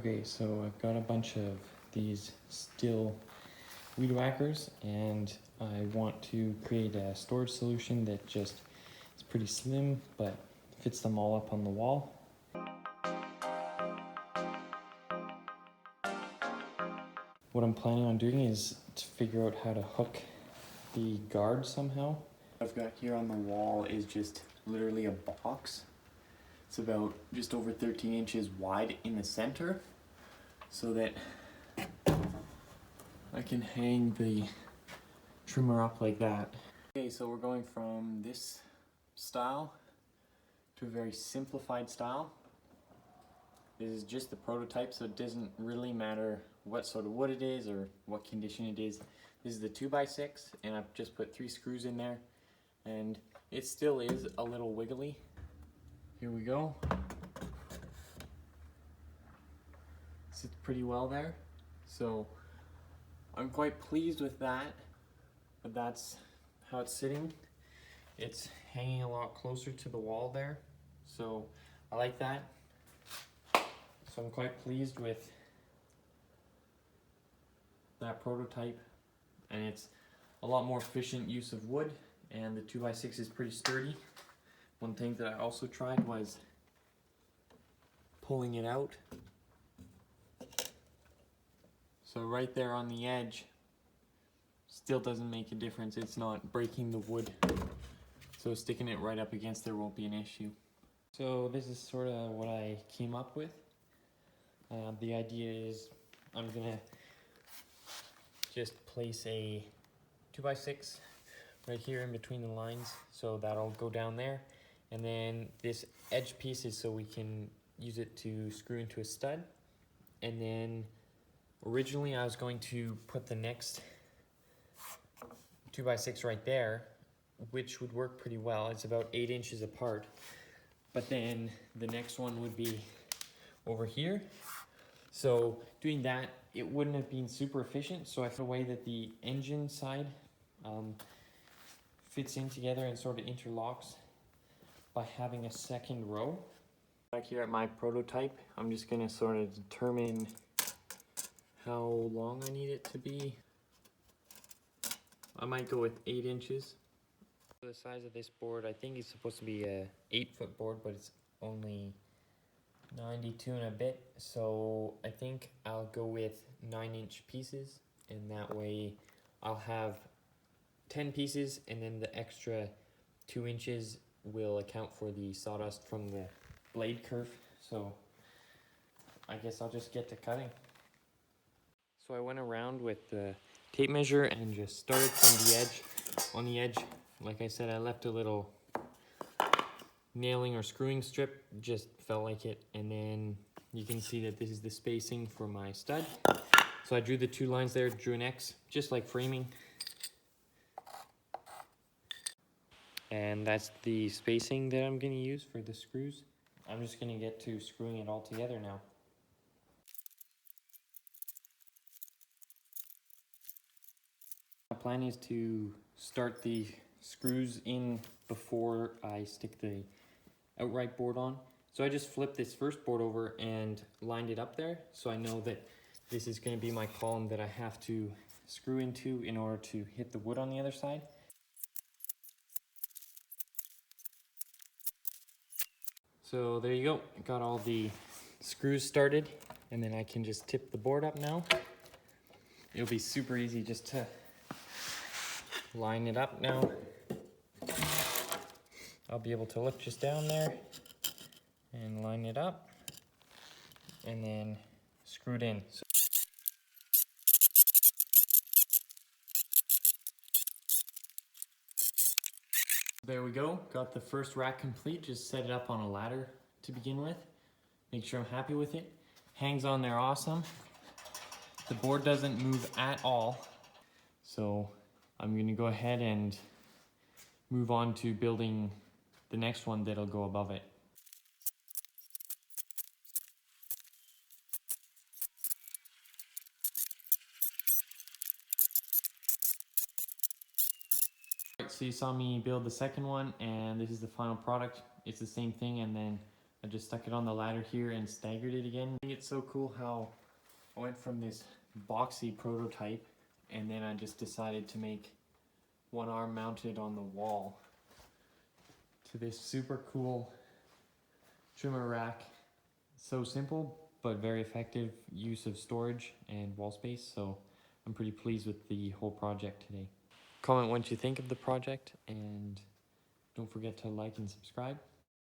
Okay, so I've got a bunch of these stihl weed whackers, and I want to create a storage solution that just is pretty slim but fits them all up on the wall. What I'm planning on doing is to figure out how to hook the guard somehow. What I've got here on the wall is just literally a box. It's about just over 13 inches wide in the center, so that I can hang the trimmer up like that. Okay, so we're going from this style to a very simplified style. This is just the prototype, so it doesn't really matter what sort of wood it is or what condition it is. This is the 2x6, and I've just put 3 screws in there, and it still is a little wiggly. Here we go. Sits pretty well there, so I'm quite pleased with that, but that's how it's sitting. It's hanging a lot closer to the wall there, so I like that. So I'm quite pleased with that prototype, and it's a lot more efficient use of wood, and the 2x6 is pretty sturdy. One thing that I also tried was pulling it out. So right there on the edge, still doesn't make a difference. It's not breaking the wood. So sticking it right up against there won't be an issue. So this is sort of what I came up with. The idea is I'm gonna just place a 2x6 right here in between the lines, so that'll go down there, and then this edge piece is so we can use it to screw into a stud. And then originally I was going to put the next 2x6 right there, which would work pretty well. It's about 8 inches apart, but then the next one would be over here. So doing that, it wouldn't have been super efficient, so I found a way that the engine side fits in together and sort of interlocks by having a second row. Back here at my prototype, I'm just gonna sort of determine how long I need it to be. I might go with 8 inches. The size of this board, I think it's supposed to be a 8-foot board, but it's only 92 and a bit, so I think I'll go with 9-inch pieces, and that way I'll have 10 pieces, and then the extra 2 inches will account for the sawdust from the blade kerf. So I guess I'll just get to cutting. So I went around with the tape measure and just started from the edge. On the edge, like I said, I left a little nailing or screwing strip, just felt like it, and then you can see that this is the spacing for my stud. So I drew the 2 lines there, drew an X, just like framing. And that's the spacing that I'm going to use for the screws. I'm just going to get to screwing it all together now. My plan is to start the screws in before I stick the outright board on. So I just flipped this first board over and lined it up there, so I know that this is going to be my column that I have to screw into in order to hit the wood on the other side. So there you go, got all the screws started, and then I can just tip the board up now. It'll be super easy just to line it up now. I'll be able to look just down there and line it up, and then screw it in. There we go, got the first rack complete. Just set it up on a ladder to begin with. Make sure I'm happy with it. Hangs on there awesome. The board doesn't move at all. So I'm gonna go ahead and move on to building the next one that'll go above it. So you saw me build the second one, and this is the final product. It's the same thing, and then I just stuck it on the ladder here and staggered it again. I think it's so cool how I went from this boxy prototype and then I just decided to make one arm mounted on the wall to this super cool trimmer rack. So simple, but very effective use of storage and wall space. So I'm pretty pleased with the whole project today. Comment what you think of the project and don't forget to like and subscribe.